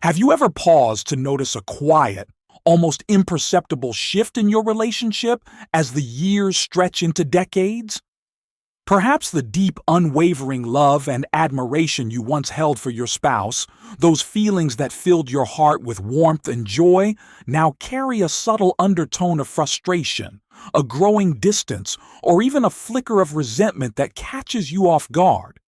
Have you ever paused to notice a quiet, almost imperceptible shift in your relationship as the years stretch into decades? Perhaps the deep, unwavering love and admiration you once held for your spouse, those feelings that filled your heart with warmth and joy, now carry a subtle undertone of frustration, a growing distance, or even a flicker of resentment that catches you off guard.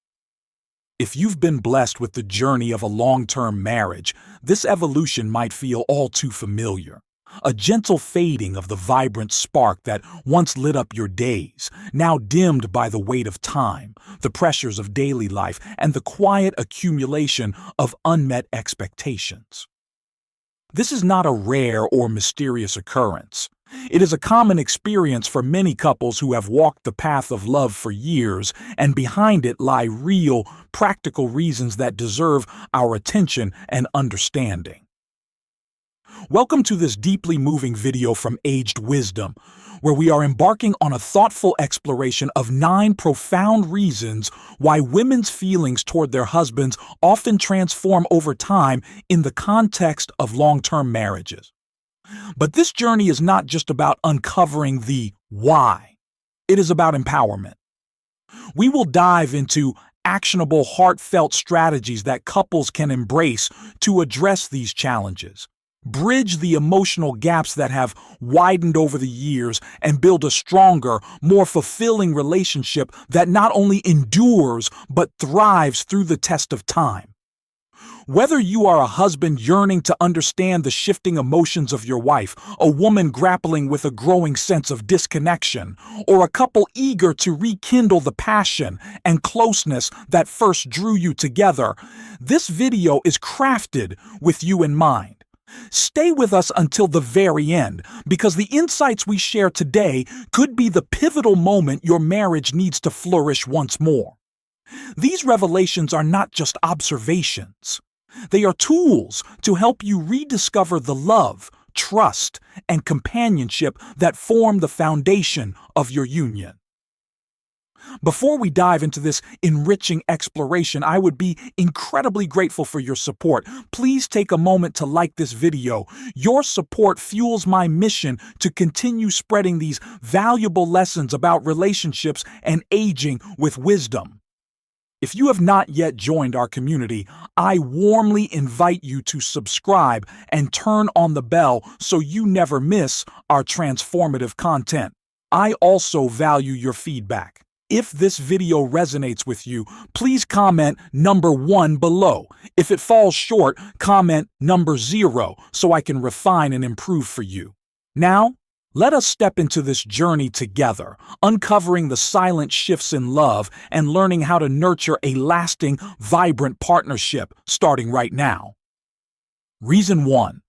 If you've been blessed with the journey of a long-term marriage, this evolution might feel all too familiar. A gentle fading of the vibrant spark that once lit up your days, now dimmed by the weight of time, the pressures of daily life, and the quiet accumulation of unmet expectations. This is not a rare or mysterious occurrence. It is a common experience for many couples who have walked the path of love for years, and behind it lie real, practical reasons that deserve our attention and understanding. Welcome to this deeply moving video from Aged Wisdom, where we are embarking on a thoughtful exploration of 9 profound reasons why women's feelings toward their husbands often transform over time in the context of long-term marriages. But this journey is not just about uncovering the why. It is about empowerment. We will dive into actionable, heartfelt strategies that couples can embrace to address these challenges, bridge the emotional gaps that have widened over the years, and build a stronger, more fulfilling relationship that not only endures but thrives through the test of time. Whether you are a husband yearning to understand the shifting emotions of your wife, a woman grappling with a growing sense of disconnection, or a couple eager to rekindle the passion and closeness that first drew you together, this video is crafted with you in mind. Stay with us until the very end, because the insights we share today could be the pivotal moment your marriage needs to flourish once more. These revelations are not just observations. They are tools to help you rediscover the love, trust, and companionship that form the foundation of your union. Before we dive into this enriching exploration, I would be incredibly grateful for your support. Please take a moment to like this video. Your support fuels my mission to continue spreading these valuable lessons about relationships and aging with wisdom. If you have not yet joined our community, I warmly invite you to subscribe and turn on the bell so you never miss our transformative content. I also value your feedback. If this video resonates with you, please comment number 1 below. If it falls short, comment number 0 so I can refine and improve for you. Now, let us step into this journey together, uncovering the silent shifts in love and learning how to nurture a lasting, vibrant partnership starting right now. Reason 1.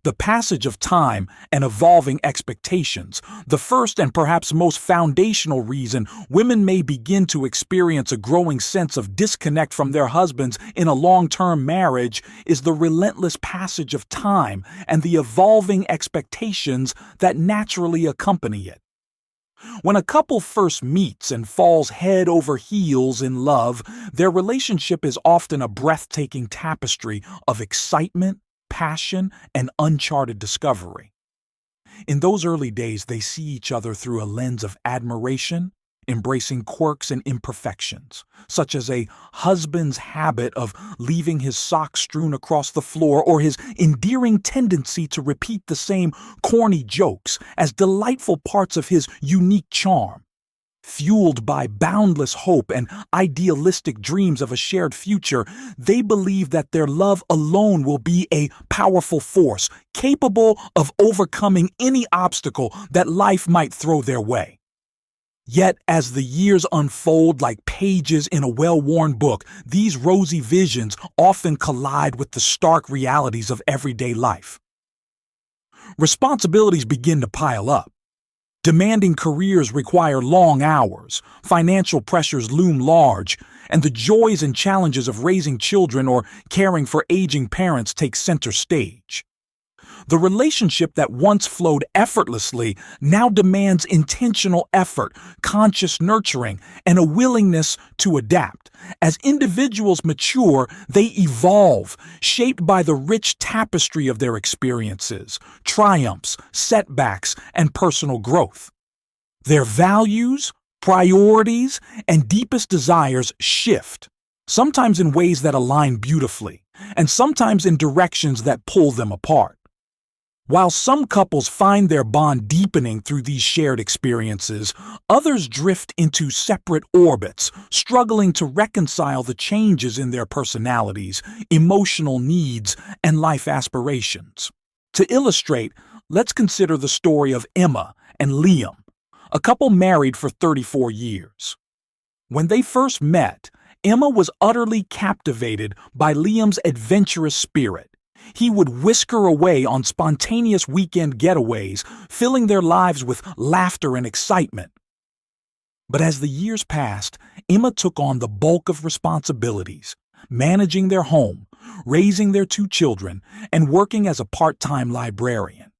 The passage of time and evolving expectations. The first and perhaps most foundational reason women may begin to experience a growing sense of disconnect from their husbands in a long-term marriage is the relentless passage of time and the evolving expectations that naturally accompany it. When a couple first meets and falls head over heels in love, their relationship is often a breathtaking tapestry of excitement, passion, and uncharted discovery. In those early days, they see each other through a lens of admiration, embracing quirks and imperfections, such as a husband's habit of leaving his socks strewn across the floor or his endearing tendency to repeat the same corny jokes as delightful parts of his unique charm. Fueled by boundless hope and idealistic dreams of a shared future, they believe that their love alone will be a powerful force, capable of overcoming any obstacle that life might throw their way. Yet, as the years unfold like pages in a well-worn book, these rosy visions often collide with the stark realities of everyday life. Responsibilities begin to pile up. Demanding careers require long hours, financial pressures loom large, and the joys and challenges of raising children or caring for aging parents take center stage. The relationship that once flowed effortlessly now demands intentional effort, conscious nurturing, and a willingness to adapt. As individuals mature, they evolve, shaped by the rich tapestry of their experiences, triumphs, setbacks, and personal growth. Their values, priorities, and deepest desires shift, sometimes in ways that align beautifully, and sometimes in directions that pull them apart. While some couples find their bond deepening through these shared experiences, others drift into separate orbits, struggling to reconcile the changes in their personalities, emotional needs, and life aspirations. To illustrate, let's consider the story of Emma and Liam, a couple married for 34 years. When they first met, Emma was utterly captivated by Liam's adventurous spirit. He would whisk her away on spontaneous weekend getaways, filling their lives with laughter and excitement. But as the years passed, Emma took on the bulk of responsibilities, managing their home, raising their 2 children, and working as a part-time librarian.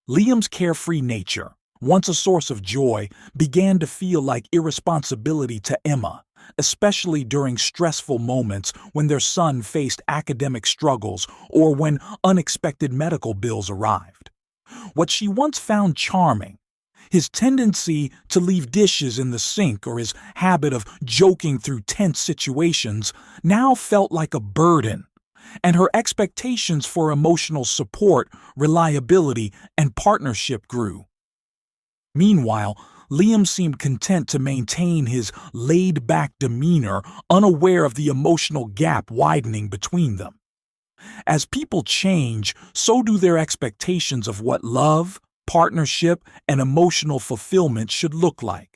Liam's carefree nature, once a source of joy, began to feel like irresponsibility to Emma, especially during stressful moments when their son faced academic struggles or when unexpected medical bills arrived. What she once found charming, his tendency to leave dishes in the sink or his habit of joking through tense situations, now felt like a burden, and her expectations for emotional support, reliability, and partnership grew. Meanwhile, Liam seemed content to maintain his laid-back demeanor, unaware of the emotional gap widening between them. As people change, so do their expectations of what love, partnership, and emotional fulfillment should look like.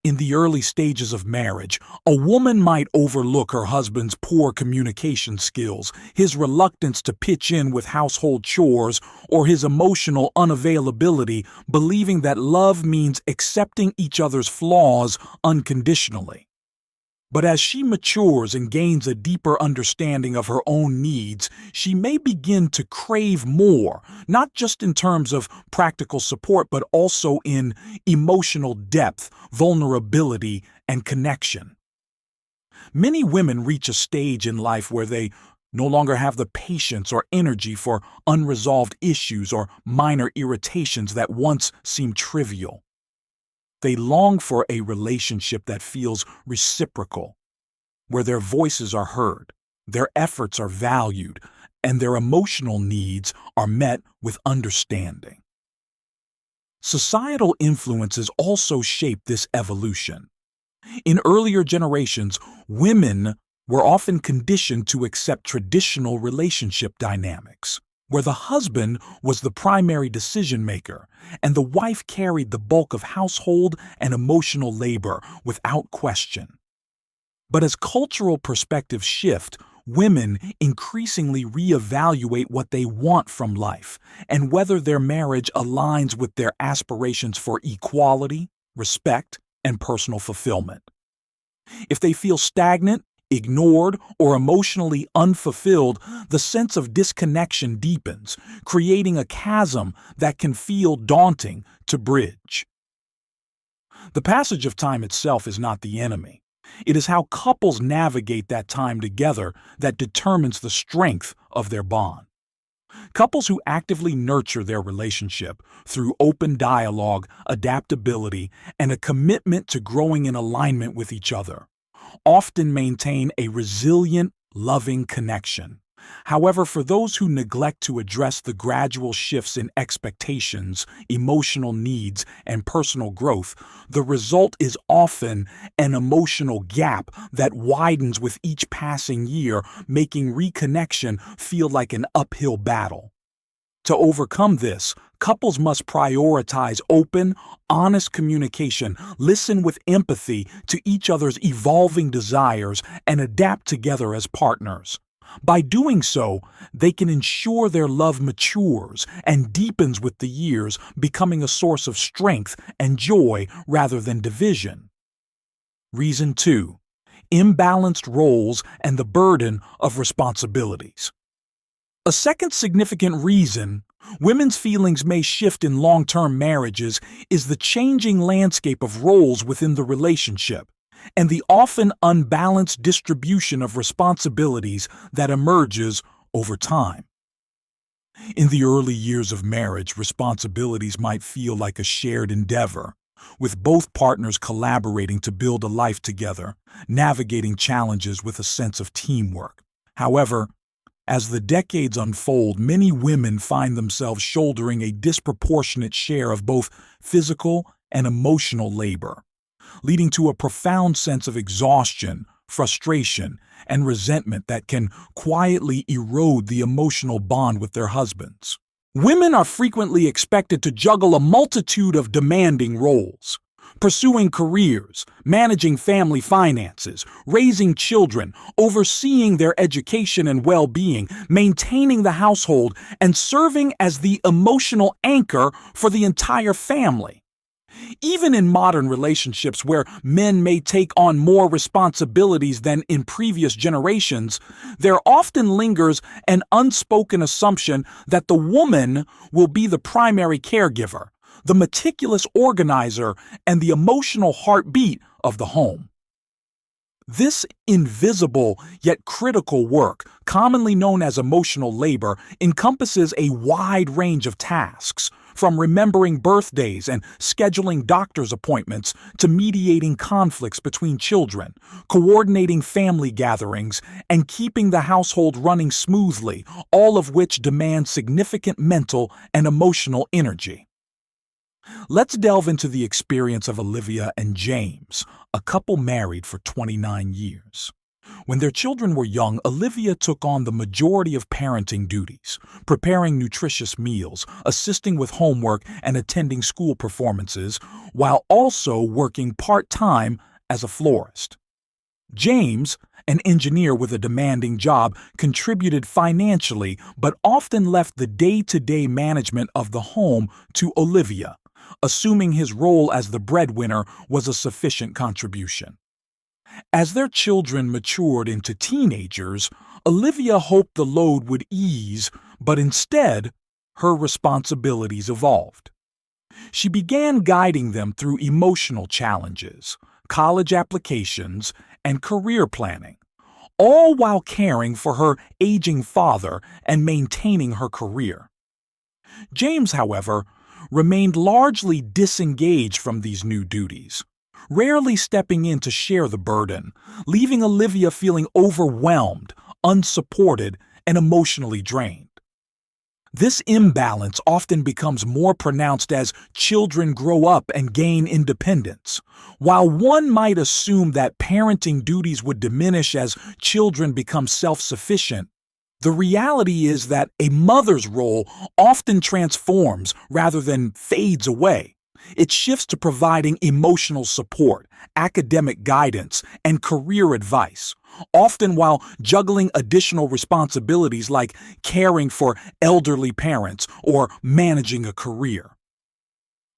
In the early stages of marriage, a woman might overlook her husband's poor communication skills, his reluctance to pitch in with household chores, or his emotional unavailability, believing that love means accepting each other's flaws unconditionally. But as she matures and gains a deeper understanding of her own needs, she may begin to crave more, not just in terms of practical support, but also in emotional depth, vulnerability, and connection. Many women reach a stage in life where they no longer have the patience or energy for unresolved issues or minor irritations that once seemed trivial. They long for a relationship that feels reciprocal, where their voices are heard, their efforts are valued, and their emotional needs are met with understanding. Societal influences also shape this evolution. In earlier generations, women were often conditioned to accept traditional relationship dynamics, where the husband was the primary decision-maker and the wife carried the bulk of household and emotional labor without question. But as cultural perspectives shift, women increasingly reevaluate what they want from life and whether their marriage aligns with their aspirations for equality, respect, and personal fulfillment. If they feel stagnant, ignored, or emotionally unfulfilled, the sense of disconnection deepens, creating a chasm that can feel daunting to bridge. The passage of time itself is not the enemy. It is how couples navigate that time together that determines the strength of their bond. Couples who actively nurture their relationship through open dialogue, adaptability, and a commitment to growing in alignment with each other often maintain a resilient, loving connection. However, for those who neglect to address the gradual shifts in expectations, emotional needs, and personal growth, the result is often an emotional gap that widens with each passing year, making reconnection feel like an uphill battle. To overcome this, couples must prioritize open, honest communication, listen with empathy to each other's evolving desires, and adapt together as partners. By doing so, they can ensure their love matures and deepens with the years, becoming a source of strength and joy rather than division. Reason 2: imbalanced roles and the burden of responsibilities. A second significant reason women's feelings may shift in long-term marriages is the changing landscape of roles within the relationship and the often unbalanced distribution of responsibilities that emerges over time. In the early years of marriage, responsibilities might feel like a shared endeavor, with both partners collaborating to build a life together, navigating challenges with a sense of teamwork. However, as the decades unfold, many women find themselves shouldering a disproportionate share of both physical and emotional labor, leading to a profound sense of exhaustion, frustration, and resentment that can quietly erode the emotional bond with their husbands. Women are frequently expected to juggle a multitude of demanding roles, pursuing careers, managing family finances, raising children, overseeing their education and well-being, maintaining the household, and serving as the emotional anchor for the entire family. Even in modern relationships where men may take on more responsibilities than in previous generations, there often lingers an unspoken assumption that the woman will be the primary caregiver, the meticulous organizer, and the emotional heartbeat of the home. This invisible yet critical work, commonly known as emotional labor, encompasses a wide range of tasks, from remembering birthdays and scheduling doctor's appointments to mediating conflicts between children, coordinating family gatherings, and keeping the household running smoothly, all of which demand significant mental and emotional energy. Let's delve into the experience of Olivia and James, a couple married for 29 years. When their children were young, Olivia took on the majority of parenting duties, preparing nutritious meals, assisting with homework, and attending school performances, while also working part-time as a florist. James, an engineer with a demanding job, contributed financially but often left the day-to-day management of the home to Olivia, assuming his role as the breadwinner was a sufficient contribution. As their children matured into teenagers, Olivia hoped the load would ease, but instead, her responsibilities evolved. She began guiding them through emotional challenges, college applications, and career planning, all while caring for her aging father and maintaining her career. James, however, remained largely disengaged from these new duties, rarely stepping in to share the burden, leaving Olivia feeling overwhelmed, unsupported, and emotionally drained. This imbalance often becomes more pronounced as children grow up and gain independence. While one might assume that parenting duties would diminish as children become self-sufficient, the reality is that a mother's role often transforms rather than fades away. It shifts to providing emotional support, academic guidance, and career advice, often while juggling additional responsibilities like caring for elderly parents or managing a career.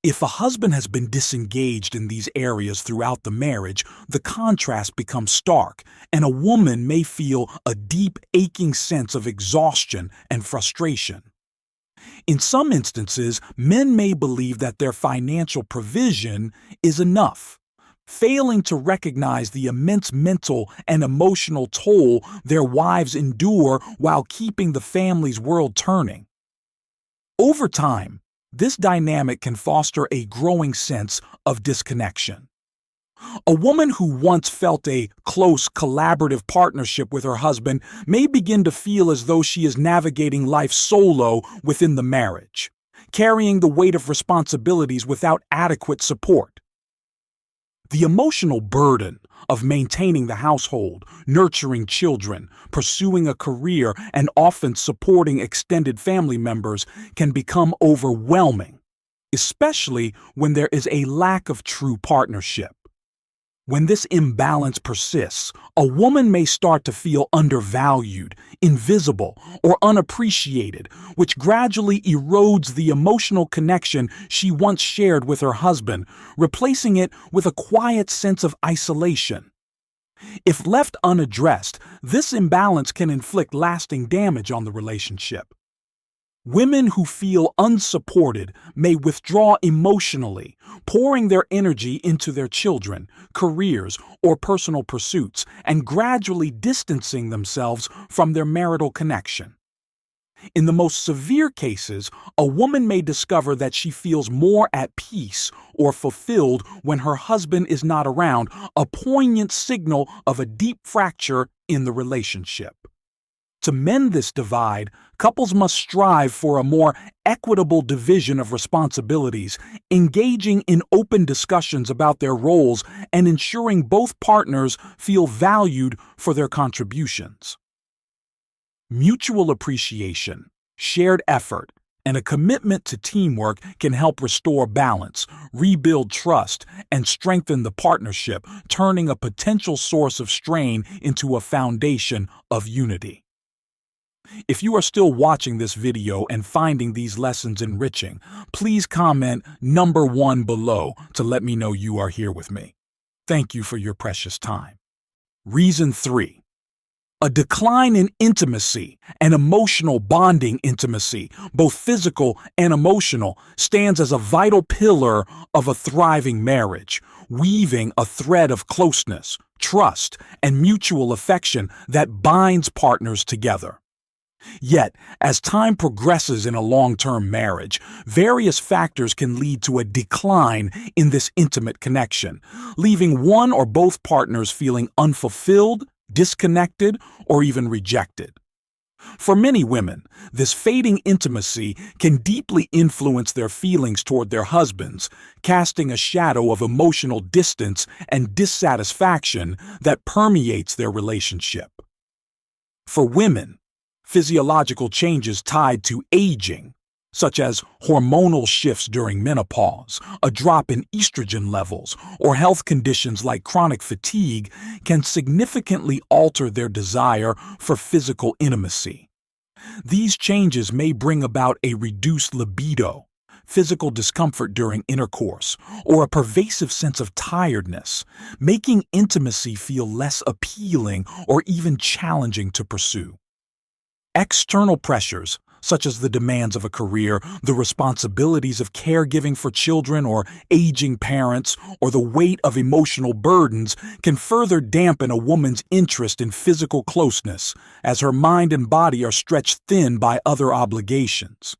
If a husband has been disengaged in these areas throughout the marriage, the contrast becomes stark, and a woman may feel a deep, aching sense of exhaustion and frustration. In some instances, men may believe that their financial provision is enough, failing to recognize the immense mental and emotional toll their wives endure while keeping the family's world turning. Over time, this dynamic can foster a growing sense of disconnection. A woman who once felt a close, collaborative partnership with her husband may begin to feel as though she is navigating life solo within the marriage, carrying the weight of responsibilities without adequate support. The emotional burden of maintaining the household, nurturing children, pursuing a career, and often supporting extended family members can become overwhelming, especially when there is a lack of true partnership. When this imbalance persists, a woman may start to feel undervalued, invisible, or unappreciated, which gradually erodes the emotional connection she once shared with her husband, replacing it with a quiet sense of isolation. If left unaddressed, this imbalance can inflict lasting damage on the relationship. Women who feel unsupported may withdraw emotionally, pouring their energy into their children, careers, or personal pursuits, and gradually distancing themselves from their marital connection. In the most severe cases, a woman may discover that she feels more at peace or fulfilled when her husband is not around, a poignant signal of a deep fracture in the relationship. To mend this divide, couples must strive for a more equitable division of responsibilities, engaging in open discussions about their roles and ensuring both partners feel valued for their contributions. Mutual appreciation, shared effort, and a commitment to teamwork can help restore balance, rebuild trust, and strengthen the partnership, turning a potential source of strain into a foundation of unity. If you are still watching this video and finding these lessons enriching, please comment number 1 below to let me know you are here with me. Thank you for your precious time. Reason 3. A decline in intimacy and emotional bonding. Intimacy, both physical and emotional, stands as a vital pillar of a thriving marriage, weaving a thread of closeness, trust, and mutual affection that binds partners together. Yet, as time progresses in a long-term marriage, various factors can lead to a decline in this intimate connection, leaving one or both partners feeling unfulfilled, disconnected, or even rejected. For many women, this fading intimacy can deeply influence their feelings toward their husbands, casting a shadow of emotional distance and dissatisfaction that permeates their relationship. For women, physiological changes tied to aging, such as hormonal shifts during menopause, a drop in estrogen levels, or health conditions like chronic fatigue, can significantly alter their desire for physical intimacy. These changes may bring about a reduced libido, physical discomfort during intercourse, or a pervasive sense of tiredness, making intimacy feel less appealing or even challenging to pursue. External pressures, such as the demands of a career, the responsibilities of caregiving for children or aging parents, or the weight of emotional burdens, can further dampen a woman's interest in physical closeness, as her mind and body are stretched thin by other obligations.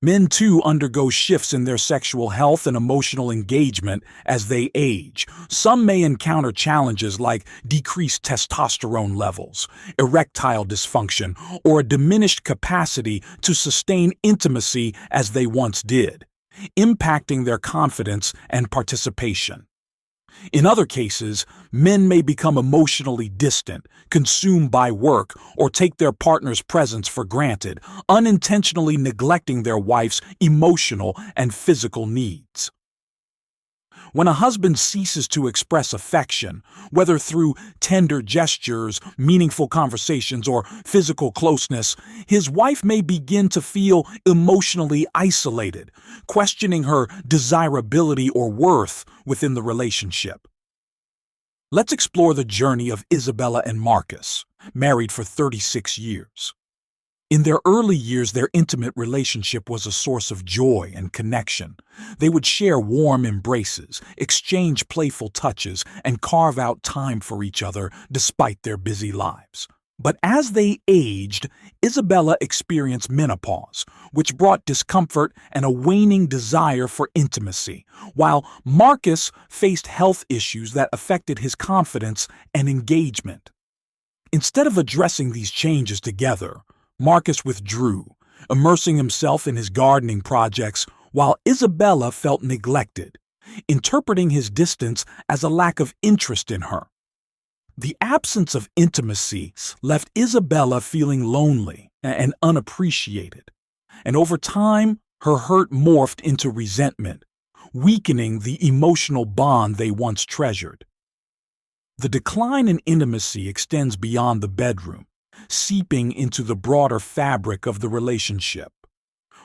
Men, too, undergo shifts in their sexual health and emotional engagement as they age. Some may encounter challenges like decreased testosterone levels, erectile dysfunction, or a diminished capacity to sustain intimacy as they once did, impacting their confidence and participation. In other cases, men may become emotionally distant, consumed by work, or take their partner's presence for granted, unintentionally neglecting their wife's emotional and physical needs. When a husband ceases to express affection, whether through tender gestures, meaningful conversations, or physical closeness, his wife may begin to feel emotionally isolated, questioning her desirability or worth within the relationship. Let's explore the journey of Isabella and Marcus, married for 36 years. In their early years, their intimate relationship was a source of joy and connection. They would share warm embraces, exchange playful touches, and carve out time for each other despite their busy lives. But as they aged, Isabella experienced menopause, which brought discomfort and a waning desire for intimacy, while Marcus faced health issues that affected his confidence and engagement. Instead of addressing these changes together, Marcus withdrew, immersing himself in his gardening projects, while Isabella felt neglected, interpreting his distance as a lack of interest in her. The absence of intimacy left Isabella feeling lonely and unappreciated, and over time, her hurt morphed into resentment, weakening the emotional bond they once treasured. The decline in intimacy extends beyond the bedroom, seeping into the broader fabric of the relationship.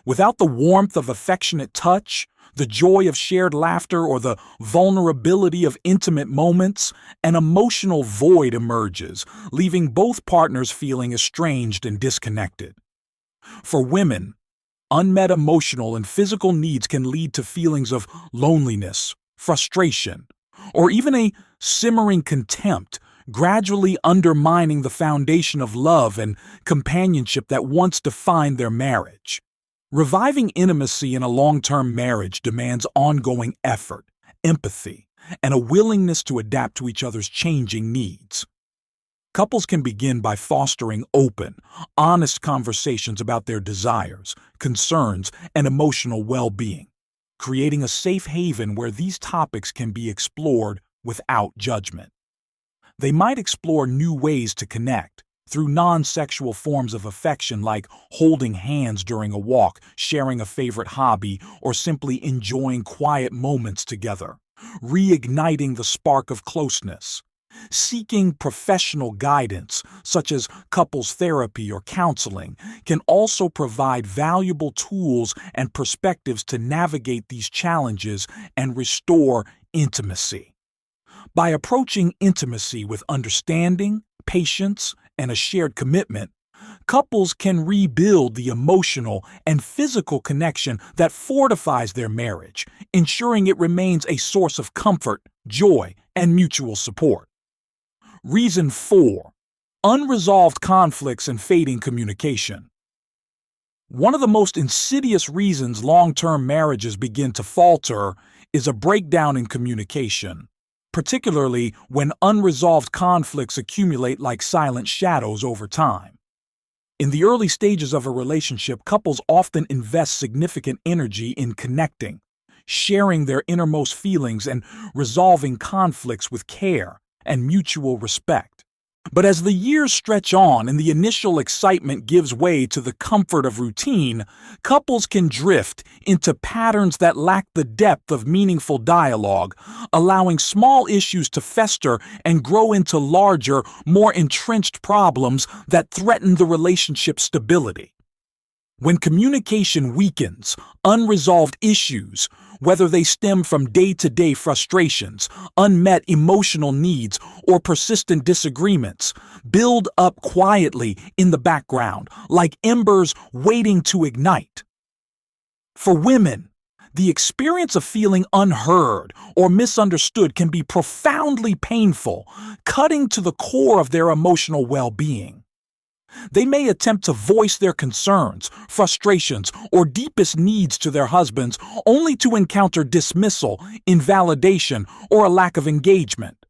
Without the warmth of affectionate touch, the joy of shared laughter, or the vulnerability of intimate moments, an emotional void emerges, leaving both partners feeling estranged and disconnected. For women, unmet emotional and physical needs can lead to feelings of loneliness, frustration, or even a simmering contempt, gradually undermining the foundation of love and companionship that once defined their marriage. Reviving intimacy in a long-term marriage demands ongoing effort, empathy, and a willingness to adapt to each other's changing needs. Couples can begin by fostering open, honest conversations about their desires, concerns, and emotional well-being, creating a safe haven where these topics can be explored without judgment. They might explore new ways to connect through non-sexual forms of affection like holding hands during a walk, sharing a favorite hobby, or simply enjoying quiet moments together, reigniting the spark of closeness. Seeking professional guidance, such as couples therapy or counseling, can also provide valuable tools and perspectives to navigate these challenges and restore intimacy. By approaching intimacy with understanding, patience, and a shared commitment, couples can rebuild the emotional and physical connection that fortifies their marriage, ensuring it remains a source of comfort, joy, and mutual support. Reason 4. Unresolved conflicts and fading communication. One of the most insidious reasons long-term marriages begin to falter is a breakdown in communication, particularly when unresolved conflicts accumulate like silent shadows over time. In the early stages of a relationship, couples often invest significant energy in connecting, sharing their innermost feelings, and resolving conflicts with care and mutual respect. But as the years stretch on and the initial excitement gives way to the comfort of routine, couples can drift into patterns that lack the depth of meaningful dialogue, allowing small issues to fester and grow into larger, more entrenched problems that threaten the relationship's stability. When communication weakens, unresolved issues, whether they stem from day-to-day frustrations, unmet emotional needs, or persistent disagreements, build up quietly in the background, like embers waiting to ignite. For women, the experience of feeling unheard or misunderstood can be profoundly painful, cutting to the core of their emotional well-being. They may attempt to voice their concerns, frustrations, or deepest needs to their husbands, only to encounter dismissal, invalidation, or a lack of engagement.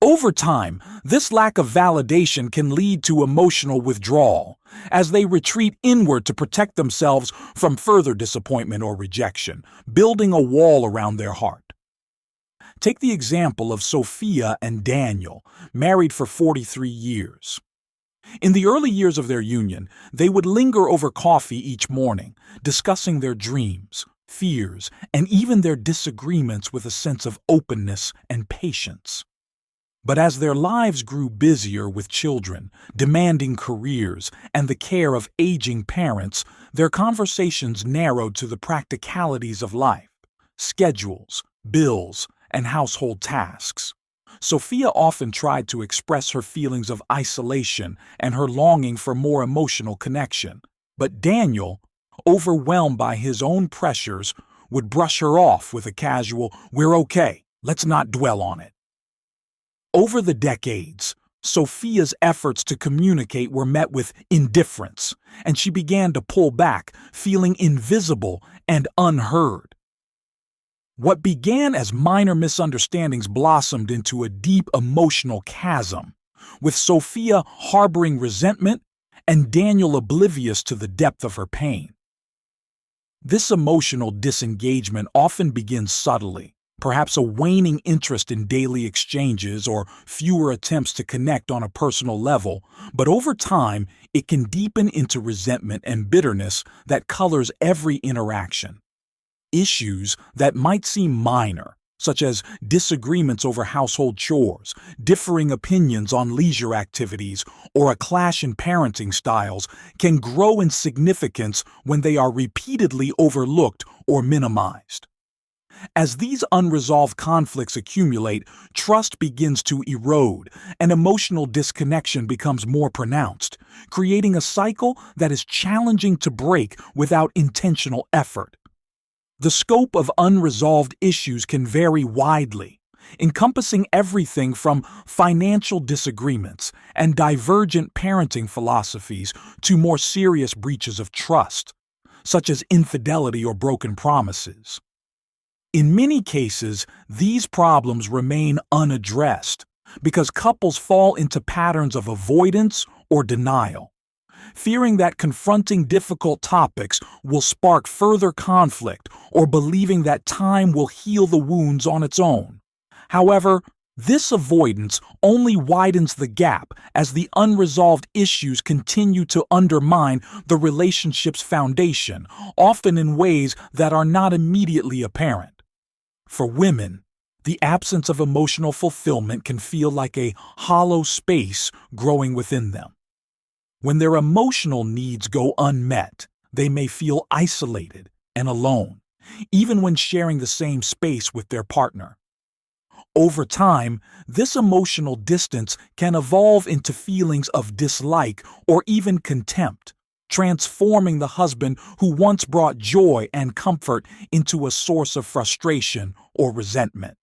Over time, this lack of validation can lead to emotional withdrawal, as they retreat inward to protect themselves from further disappointment or rejection, building a wall around their heart. Take the example of Sophia and Daniel, married for 43 years. In the early years of their union, they would linger over coffee each morning, discussing their dreams, fears, and even their disagreements with a sense of openness and patience. But as their lives grew busier with children, demanding careers, and the care of aging parents, their conversations narrowed to the practicalities of life, schedules, bills, and household tasks. Sophia often tried to express her feelings of isolation and her longing for more emotional connection, but Daniel, overwhelmed by his own pressures, would brush her off with a casual, "We're okay, let's not dwell on it." Over the decades, Sophia's efforts to communicate were met with indifference, and she began to pull back, feeling invisible and unheard. What began as minor misunderstandings blossomed into a deep emotional chasm, with Sophia harboring resentment and Daniel oblivious to the depth of her pain. This emotional disengagement often begins subtly, perhaps a waning interest in daily exchanges or fewer attempts to connect on a personal level, but over time it can deepen into resentment and bitterness that colors every interaction. Issues that might seem minor, such as disagreements over household chores, differing opinions on leisure activities, or a clash in parenting styles, can grow in significance when they are repeatedly overlooked or minimized. As these unresolved conflicts accumulate, trust begins to erode, and emotional disconnection becomes more pronounced, creating a cycle that is challenging to break without intentional effort. The scope of unresolved issues can vary widely, encompassing everything from financial disagreements and divergent parenting philosophies to more serious breaches of trust, such as infidelity or broken promises. In many cases, these problems remain unaddressed because couples fall into patterns of avoidance or denial, fearing that confronting difficult topics will spark further conflict or believing that time will heal the wounds on its own. However, this avoidance only widens the gap as the unresolved issues continue to undermine the relationship's foundation, often in ways that are not immediately apparent. For women, the absence of emotional fulfillment can feel like a hollow space growing within them. When their emotional needs go unmet, they may feel isolated and alone, even when sharing the same space with their partner. Over time, this emotional distance can evolve into feelings of dislike or even contempt, transforming the husband who once brought joy and comfort into a source of frustration or resentment.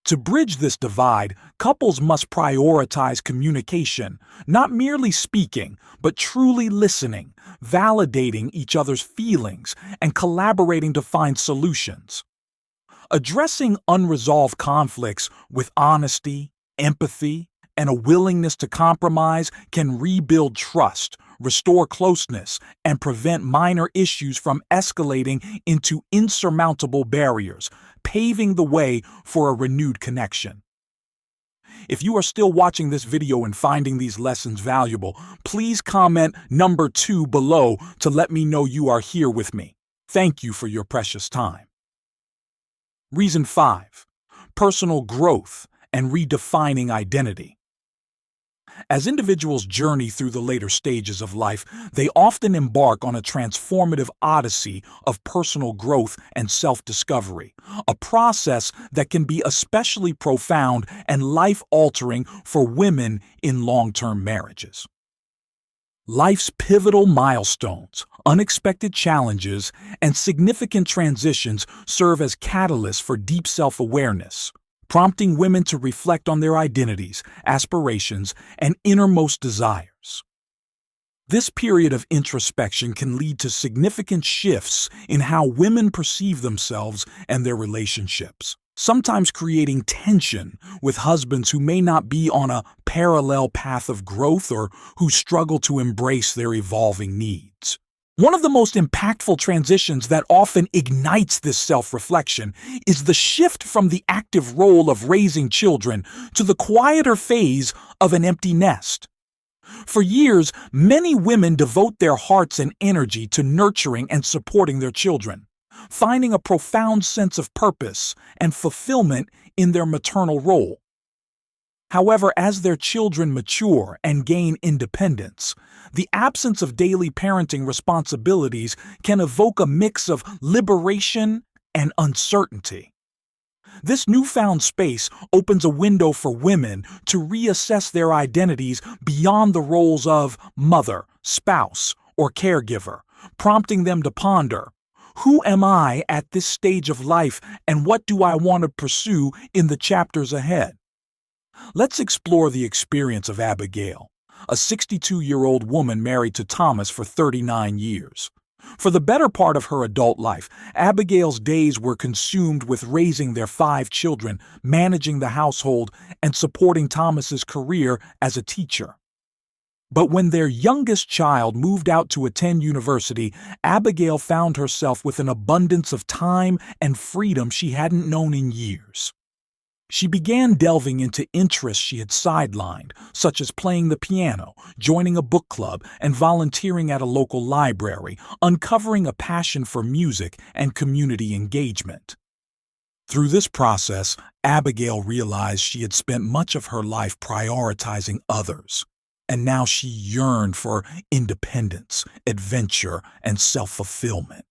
To bridge this divide, couples must prioritize communication, not merely speaking, but truly listening, validating each other's feelings, and collaborating to find solutions. Addressing unresolved conflicts with honesty, empathy, and a willingness to compromise can rebuild trust, restore closeness, and prevent minor issues from escalating into insurmountable barriers, paving the way for a renewed connection. If you are still watching this video and finding these lessons valuable, please comment number 2 below to let me know you are here with me. Thank you for your precious time. Reason 5. Personal growth and redefining identity. As individuals journey through the later stages of life, they often embark on a transformative odyssey of personal growth and self-discovery, a process that can be especially profound and life-altering for women in long-term marriages. Life's pivotal milestones, unexpected challenges, and significant transitions serve as catalysts for deep self-awareness, prompting women to reflect on their identities, aspirations, and innermost desires. This period of introspection can lead to significant shifts in how women perceive themselves and their relationships, sometimes creating tension with husbands who may not be on a parallel path of growth or who struggle to embrace their evolving needs. One of the most impactful transitions that often ignites this self-reflection is the shift from the active role of raising children to the quieter phase of an empty nest. For years, many women devote their hearts and energy to nurturing and supporting their children, finding a profound sense of purpose and fulfillment in their maternal role. However, as their children mature and gain independence, the absence of daily parenting responsibilities can evoke a mix of liberation and uncertainty. This newfound space opens a window for women to reassess their identities beyond the roles of mother, spouse, or caregiver, prompting them to ponder, who am I at this stage of life and what do I want to pursue in the chapters ahead? Let's explore the experience of Abigail, a 62-year-old woman married to Thomas for 39 years. For the better part of her adult life, Abigail's days were consumed with raising their 5 children, managing the household, and supporting Thomas's career as a teacher. But when their youngest child moved out to attend university, Abigail found herself with an abundance of time and freedom she hadn't known in years. She began delving into interests she had sidelined, such as playing the piano, joining a book club, and volunteering at a local library, uncovering a passion for music and community engagement. Through this process, Abigail realized she had spent much of her life prioritizing others, and now she yearned for independence, adventure, and self-fulfillment.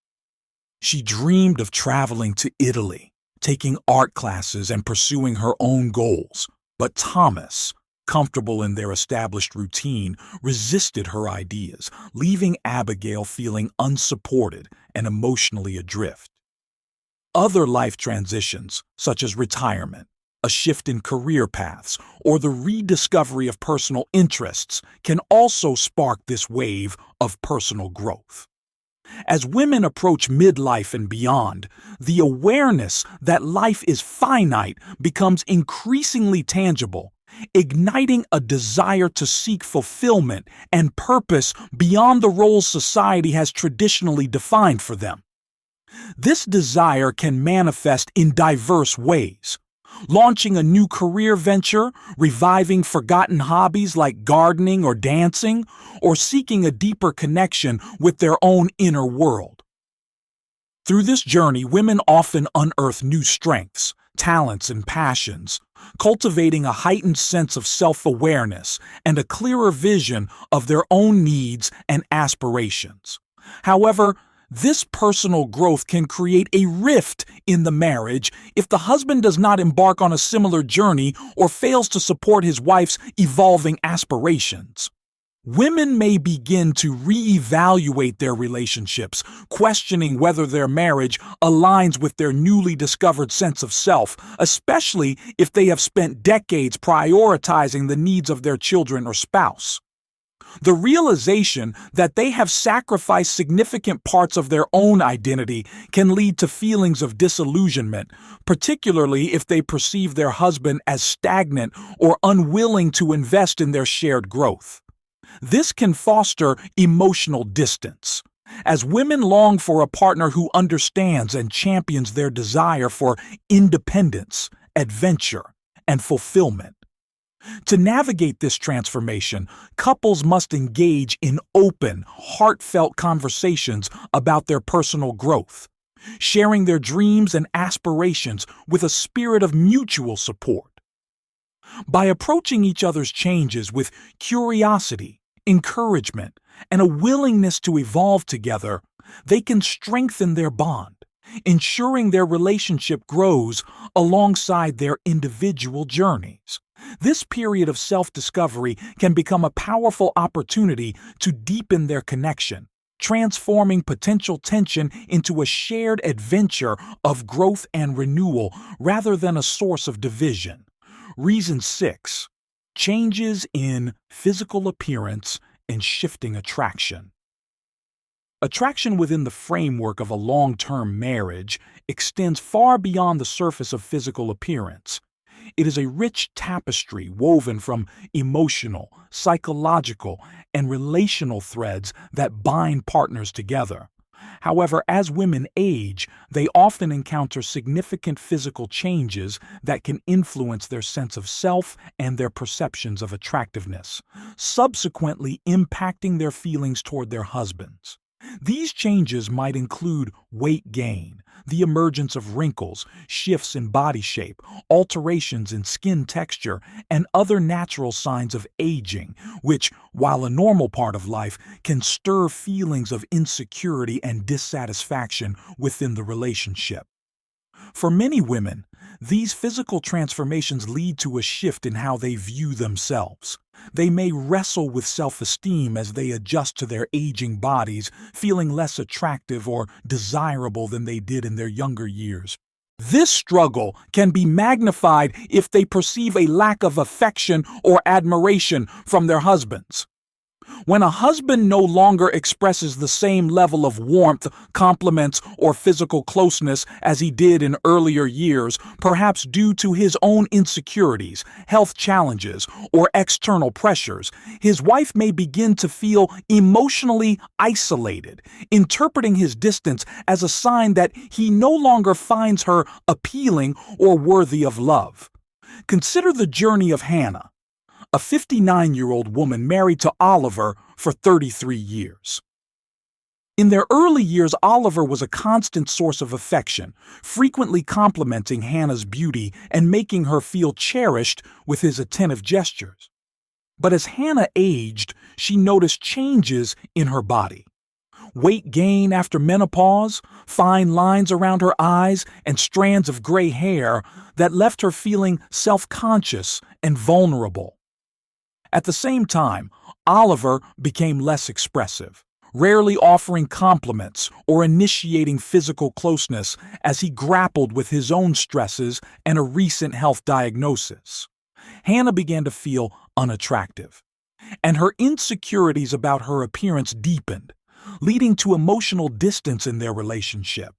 She dreamed of traveling to Italy, taking art classes, and pursuing her own goals. But Thomas, comfortable in their established routine, resisted her ideas, leaving Abigail feeling unsupported and emotionally adrift. Other life transitions, such as retirement, a shift in career paths, or the rediscovery of personal interests, can also spark this wave of personal growth. As women approach midlife and beyond, the awareness that life is finite becomes increasingly tangible, igniting a desire to seek fulfillment and purpose beyond the roles society has traditionally defined for them. This desire can manifest in diverse ways. Launching a new career venture, reviving forgotten hobbies like gardening or dancing, or seeking a deeper connection with their own inner world. Through this journey, women often unearth new strengths, talents, and passions, cultivating a heightened sense of self-awareness and a clearer vision of their own needs and aspirations. However, this personal growth can create a rift in the marriage if the husband does not embark on a similar journey or fails to support his wife's evolving aspirations. Women may begin to reevaluate their relationships, questioning whether their marriage aligns with their newly discovered sense of self, especially if they have spent decades prioritizing the needs of their children or spouse. The realization that they have sacrificed significant parts of their own identity can lead to feelings of disillusionment, particularly if they perceive their husband as stagnant or unwilling to invest in their shared growth. This can foster emotional distance, as women long for a partner who understands and champions their desire for independence, adventure, and fulfillment. To navigate this transformation, couples must engage in open, heartfelt conversations about their personal growth, sharing their dreams and aspirations with a spirit of mutual support. By approaching each other's changes with curiosity, encouragement, and a willingness to evolve together, they can strengthen their bond, ensuring their relationship grows alongside their individual journeys. This period of self-discovery can become a powerful opportunity to deepen their connection, transforming potential tension into a shared adventure of growth and renewal rather than a source of division. Reason 6. Changes in physical appearance and shifting attraction. Attraction within the framework of a long-term marriage extends far beyond the surface of physical appearance. It is a rich tapestry woven from emotional, psychological, and relational threads that bind partners together. However, as women age, they often encounter significant physical changes that can influence their sense of self and their perceptions of attractiveness, subsequently impacting their feelings toward their husbands. These changes might include weight gain, the emergence of wrinkles, shifts in body shape, alterations in skin texture, and other natural signs of aging, which, while a normal part of life, can stir feelings of insecurity and dissatisfaction within the relationship. For many women, these physical transformations lead to a shift in how they view themselves. They may wrestle with self-esteem as they adjust to their aging bodies, feeling less attractive or desirable than they did in their younger years. This struggle can be magnified if they perceive a lack of affection or admiration from their husbands. When a husband no longer expresses the same level of warmth, compliments, or physical closeness as he did in earlier years, perhaps due to his own insecurities, health challenges, or external pressures, his wife may begin to feel emotionally isolated, interpreting his distance as a sign that he no longer finds her appealing or worthy of love. Consider the journey of Hannah, a 59-year-old woman married to Oliver for 33 years. In their early years, Oliver was a constant source of affection, frequently complimenting Hannah's beauty and making her feel cherished with his attentive gestures. But as Hannah aged, she noticed changes in her body. Weight gain after menopause, fine lines around her eyes, and strands of gray hair that left her feeling self-conscious and vulnerable. At the same time, Oliver became less expressive, rarely offering compliments or initiating physical closeness as he grappled with his own stresses and a recent health diagnosis. Hannah began to feel unattractive, and her insecurities about her appearance deepened, leading to emotional distance in their relationship.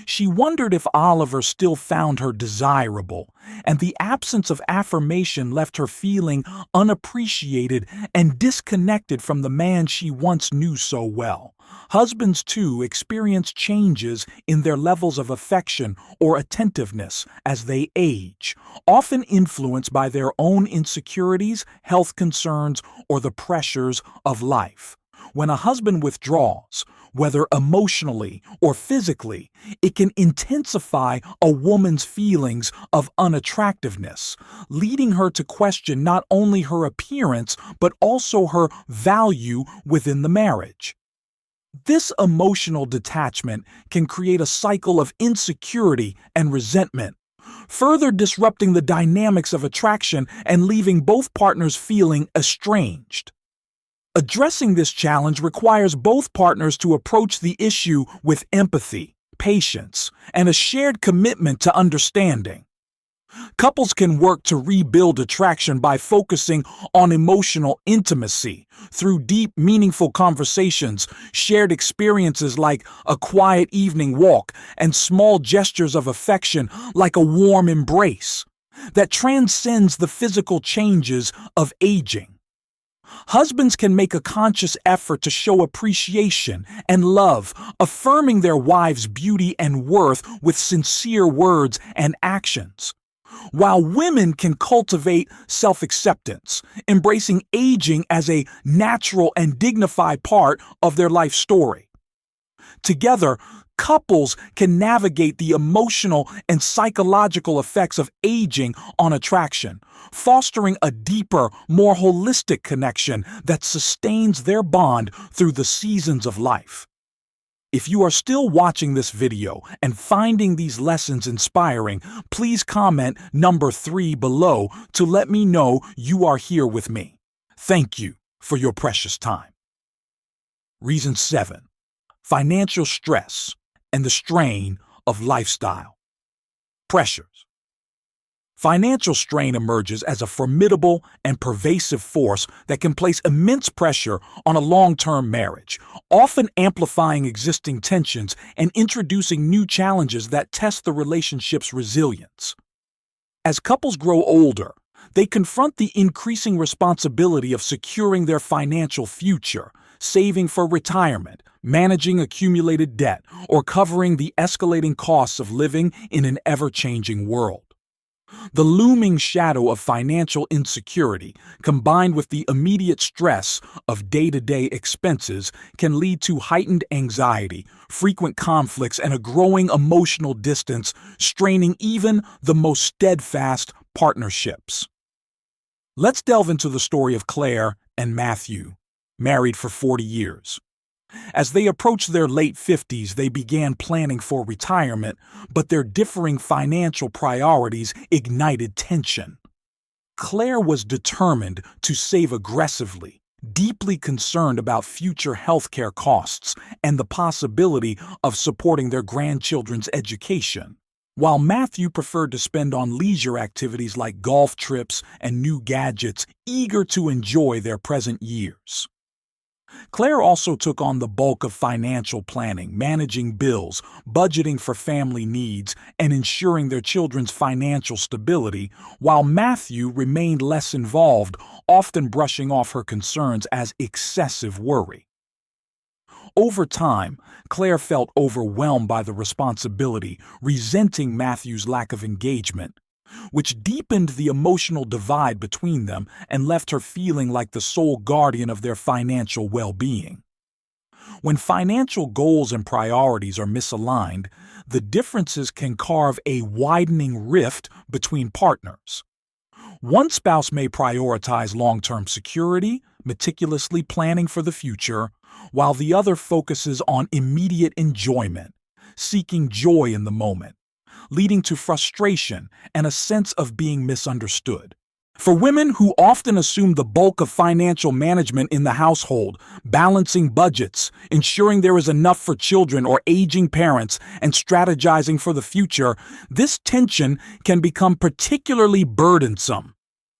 She wondered if Oliver still found her desirable, and the absence of affirmation left her feeling unappreciated and disconnected from the man she once knew so well. Husbands, too, experience changes in their levels of affection or attentiveness as they age, often influenced by their own insecurities, health concerns, or the pressures of life. When a husband withdraws, whether emotionally or physically, it can intensify a woman's feelings of unattractiveness, leading her to question not only her appearance but also her value within the marriage. This emotional detachment can create a cycle of insecurity and resentment, further disrupting the dynamics of attraction and leaving both partners feeling estranged. Addressing this challenge requires both partners to approach the issue with empathy, patience, and a shared commitment to understanding. Couples can work to rebuild attraction by focusing on emotional intimacy through deep, meaningful conversations, shared experiences like a quiet evening walk, and small gestures of affection like a warm embrace that transcends the physical changes of aging. Husbands can make a conscious effort to show appreciation and love, affirming their wives' beauty and worth with sincere words and actions, while women can cultivate self-acceptance, embracing aging as a natural and dignified part of their life story. Together, couples can navigate the emotional and psychological effects of aging on attraction, fostering a deeper, more holistic connection that sustains their bond through the seasons of life. If you are still watching this video and finding these lessons inspiring, please comment number 3 below to let me know you are here with me. Thank you for your precious time. Reason 7. Financial stress and the strain of lifestyle pressures. Financial strain emerges as a formidable and pervasive force that can place immense pressure on a long-term marriage, often amplifying existing tensions and introducing new challenges that test the relationship's resilience. As couples grow older, they confront the increasing responsibility of securing their financial future, saving for retirement, managing accumulated debt, or covering the escalating costs of living in an ever-changing world. The looming shadow of financial insecurity, combined with the immediate stress of day-to-day expenses, can lead to heightened anxiety, frequent conflicts, and a growing emotional distance, straining even the most steadfast partnerships. Let's delve into the story of Claire and Matthew, married for 40 years. As they approached their late 50s, they began planning for retirement, but their differing financial priorities ignited tension. Claire was determined to save aggressively, deeply concerned about future healthcare costs and the possibility of supporting their grandchildren's education, while Matthew preferred to spend on leisure activities like golf trips and new gadgets, eager to enjoy their present years. Claire also took on the bulk of financial planning, managing bills, budgeting for family needs, and ensuring their children's financial stability, while Matthew remained less involved, often brushing off her concerns as excessive worry. Over time, Claire felt overwhelmed by the responsibility, resenting Matthew's lack of engagement, which deepened the emotional divide between them and left her feeling like the sole guardian of their financial well-being. When financial goals and priorities are misaligned, the differences can carve a widening rift between partners. One spouse may prioritize long-term security, meticulously planning for the future, while the other focuses on immediate enjoyment, seeking joy in the moment, leading to frustration and a sense of being misunderstood. For women who often assume the bulk of financial management in the household, balancing budgets, ensuring there is enough for children or aging parents, and strategizing for the future, this tension can become particularly burdensome.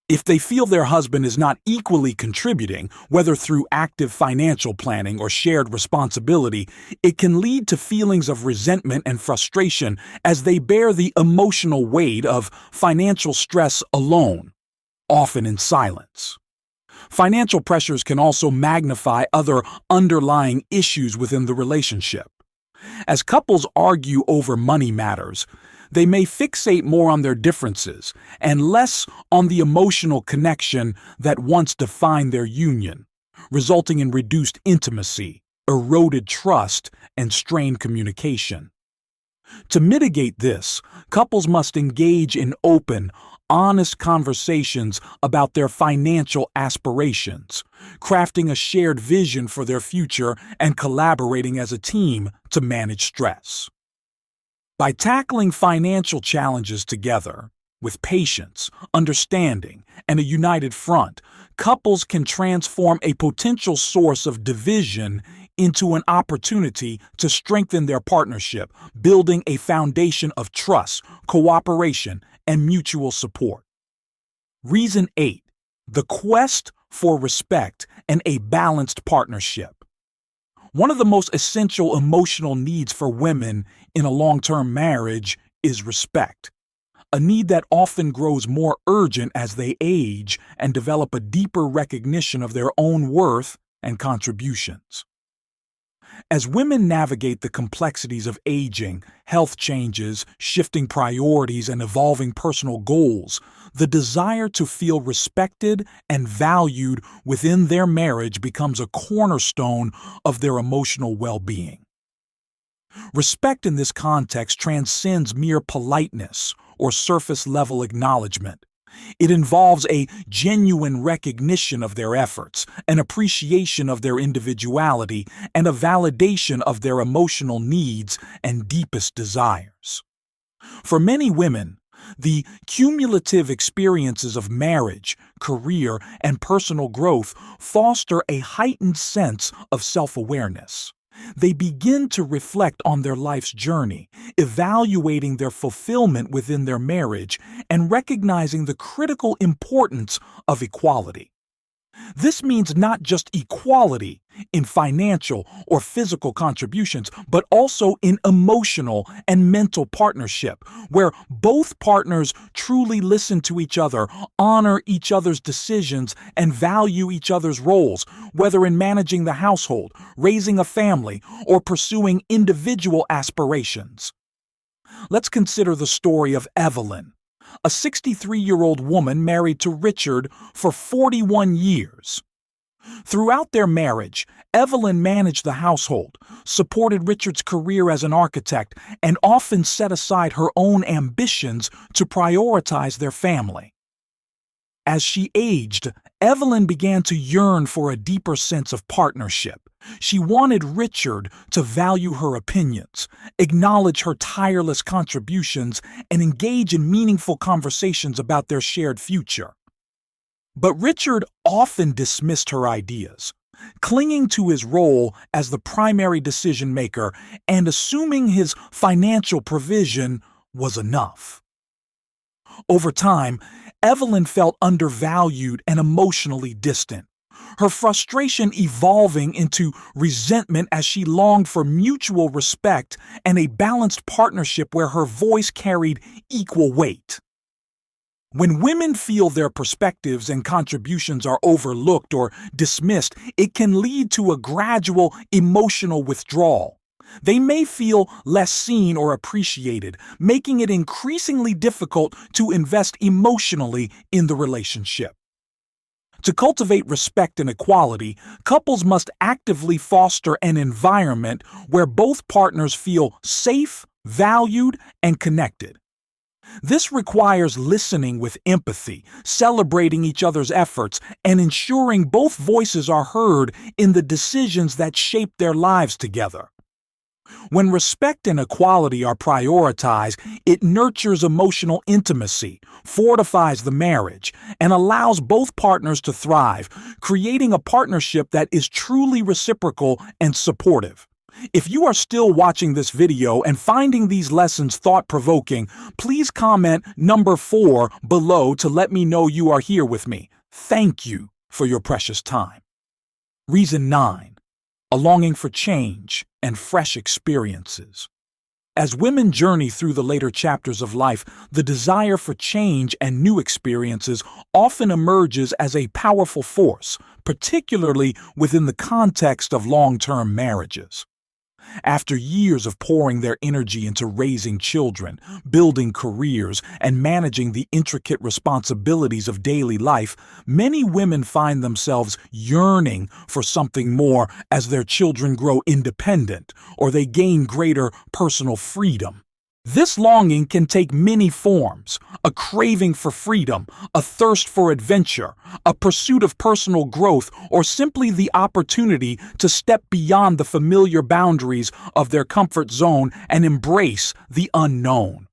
If they feel their husband is not equally contributing, whether through active financial planning or shared responsibility, it can lead to feelings of resentment and frustration as they bear the emotional weight of financial stress alone, often in silence. Financial pressures can also magnify other underlying issues within the relationship. As couples argue over money matters, they may fixate more on their differences and less on the emotional connection that once defined their union, resulting in reduced intimacy, eroded trust, and strained communication. To mitigate this, couples must engage in open, honest conversations about their financial aspirations, crafting a shared vision for their future and collaborating as a team to manage stress. By tackling financial challenges together, with patience, understanding, and a united front, couples can transform a potential source of division into an opportunity to strengthen their partnership, building a foundation of trust, cooperation, and mutual support. Reason 8. The quest for respect and a balanced partnership. One of the most essential emotional needs for women in a long-term marriage is respect, a need that often grows more urgent as they age and develop a deeper recognition of their own worth and contributions. As women navigate the complexities of aging, health changes, shifting priorities, and evolving personal goals, the desire to feel respected and valued within their marriage becomes a cornerstone of their emotional well-being. Respect in this context transcends mere politeness or surface-level acknowledgement. It involves a genuine recognition of their efforts, an appreciation of their individuality, and a validation of their emotional needs and deepest desires. For many women, the cumulative experiences of marriage, career, and personal growth foster a heightened sense of self-awareness. They begin to reflect on their life's journey, evaluating their fulfillment within their marriage, and recognizing the critical importance of equality. This means not just equality in financial or physical contributions, but also in emotional and mental partnership, where both partners truly listen to each other, honor each other's decisions, and value each other's roles, whether in managing the household, raising a family, or pursuing individual aspirations. Let's consider the story of Evelyn, a 63-year-old woman married to Richard for 41 years. Throughout their marriage, Evelyn managed the household, supported Richard's career as an architect, and often set aside her own ambitions to prioritize their family. As she aged, Evelyn began to yearn for a deeper sense of partnership. She wanted Richard to value her opinions, acknowledge her tireless contributions, and engage in meaningful conversations about their shared future. But Richard often dismissed her ideas, clinging to his role as the primary decision-maker and assuming his financial provision was enough. Over time, Evelyn felt undervalued and emotionally distant, her frustration evolving into resentment as she longed for mutual respect and a balanced partnership where her voice carried equal weight. When women feel their perspectives and contributions are overlooked or dismissed, it can lead to a gradual emotional withdrawal. They may feel less seen or appreciated, making it increasingly difficult to invest emotionally in the relationship. To cultivate respect and equality, couples must actively foster an environment where both partners feel safe, valued, and connected. This requires listening with empathy, celebrating each other's efforts, and ensuring both voices are heard in the decisions that shape their lives together. When respect and equality are prioritized, it nurtures emotional intimacy, fortifies the marriage, and allows both partners to thrive, creating a partnership that is truly reciprocal and supportive. If you are still watching this video and finding these lessons thought-provoking, please comment number 4 below to let me know you are here with me. Thank you for your precious time. Reason 9. A longing for change and fresh experiences. As women journey through the later chapters of life, the desire for change and new experiences often emerges as a powerful force, particularly within the context of long-term marriages. After years of pouring their energy into raising children, building careers, and managing the intricate responsibilities of daily life, many women find themselves yearning for something more as their children grow independent or they gain greater personal freedom. This longing can take many forms: a craving for freedom, a thirst for adventure, a pursuit of personal growth, or simply the opportunity to step beyond the familiar boundaries of their comfort zone and embrace the unknown.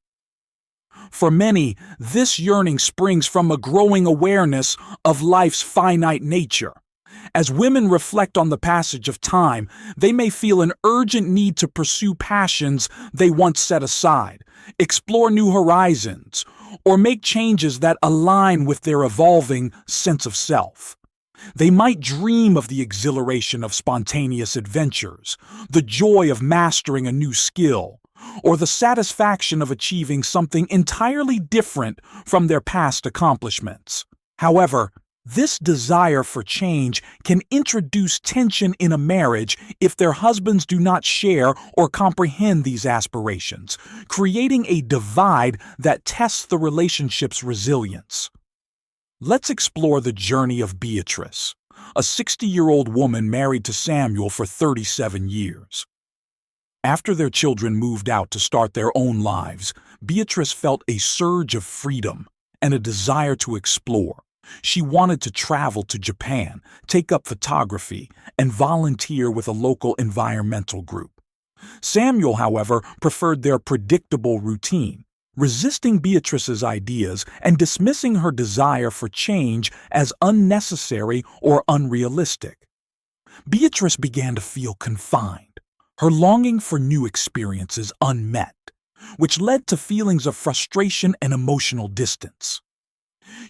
For many, this yearning springs from a growing awareness of life's finite nature. As women reflect on the passage of time, they may feel an urgent need to pursue passions they once set aside, explore new horizons, or make changes that align with their evolving sense of self. They might dream of the exhilaration of spontaneous adventures, the joy of mastering a new skill, or the satisfaction of achieving something entirely different from their past accomplishments. However, this desire for change can introduce tension in a marriage if their husbands do not share or comprehend these aspirations, creating a divide that tests the relationship's resilience. Let's explore the journey of Beatrice, a 60-year-old woman married to Samuel for 37 years. After their children moved out to start their own lives, Beatrice felt a surge of freedom and a desire to explore. She wanted to travel to Japan, take up photography, and volunteer with a local environmental group. Samuel, however, preferred their predictable routine, resisting Beatrice's ideas and dismissing her desire for change as unnecessary or unrealistic. Beatrice began to feel confined, her longing for new experiences unmet, which led to feelings of frustration and emotional distance.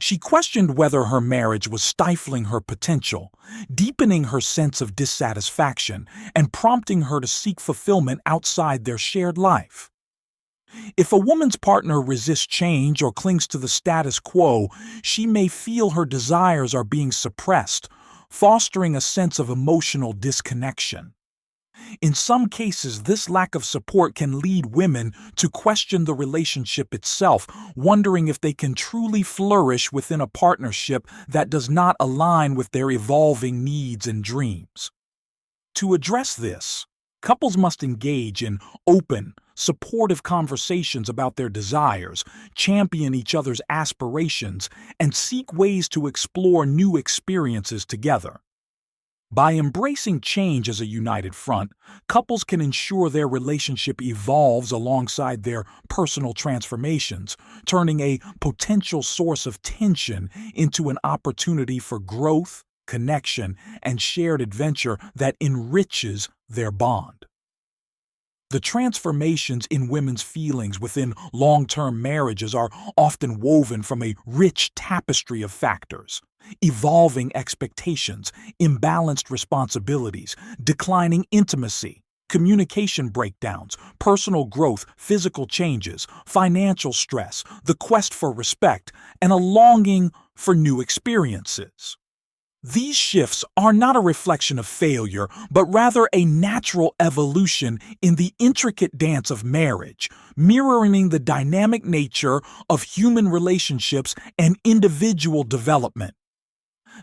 She questioned whether her marriage was stifling her potential, deepening her sense of dissatisfaction, and prompting her to seek fulfillment outside their shared life. If a woman's partner resists change or clings to the status quo, she may feel her desires are being suppressed, fostering a sense of emotional disconnection. In some cases, this lack of support can lead women to question the relationship itself, wondering if they can truly flourish within a partnership that does not align with their evolving needs and dreams. To address this, couples must engage in open, supportive conversations about their desires, champion each other's aspirations, and seek ways to explore new experiences together. By embracing change as a united front, couples can ensure their relationship evolves alongside their personal transformations, turning a potential source of tension into an opportunity for growth, connection, and shared adventure that enriches their bond. The transformations in women's feelings within long-term marriages are often woven from a rich tapestry of factors: evolving expectations, imbalanced responsibilities, declining intimacy, communication breakdowns, personal growth, physical changes, financial stress, the quest for respect, and a longing for new experiences. These shifts are not a reflection of failure, but rather a natural evolution in the intricate dance of marriage, mirroring the dynamic nature of human relationships and individual development.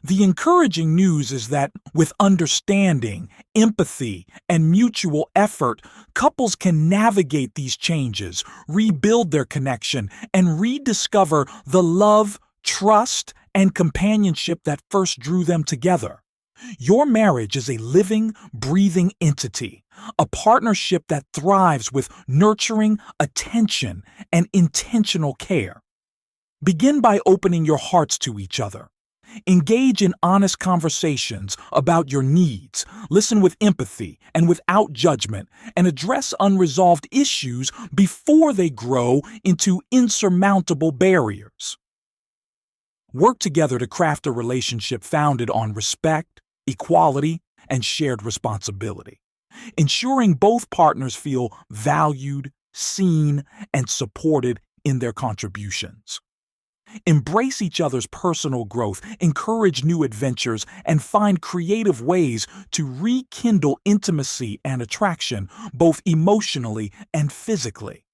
The encouraging news is that with understanding, empathy, and mutual effort, couples can navigate these changes, rebuild their connection, and rediscover the love, trust, and companionship that first drew them together. Your marriage is a living, breathing entity, a partnership that thrives with nurturing, attention, and intentional care. Begin by opening your hearts to each other. Engage in honest conversations about your needs, listen with empathy and without judgment, and address unresolved issues before they grow into insurmountable barriers. Work together to craft a relationship founded on respect, equality, and shared responsibility, ensuring both partners feel valued, seen, and supported in their contributions. Embrace each other's personal growth, encourage new adventures, and find creative ways to rekindle intimacy and attraction, both emotionally and physically.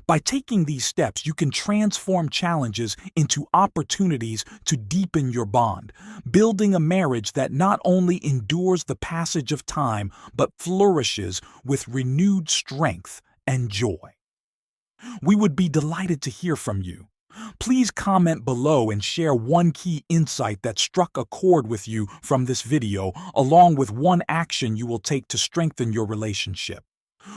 By taking these steps, you can transform challenges into opportunities to deepen your bond, building a marriage that not only endures the passage of time, but flourishes with renewed strength and joy. We would be delighted to hear from you. Please comment below and share one key insight that struck a chord with you from this video, along with one action you will take to strengthen your relationship.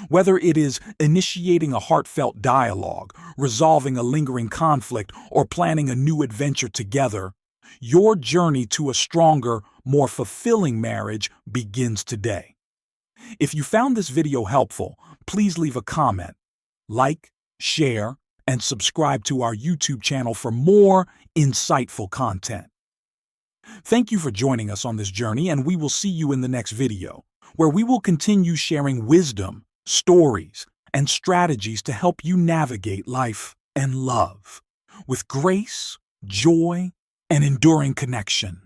Whether it is initiating a heartfelt dialogue, resolving a lingering conflict, or planning a new adventure together, your journey to a stronger, more fulfilling marriage begins today. If you found this video helpful, please leave a comment, like, share, and subscribe to our YouTube channel for more insightful content. Thank you for joining us on this journey, and we will see you in the next video, where we will continue sharing wisdom, stories, and strategies to help you navigate life and love with grace, joy, and enduring connection.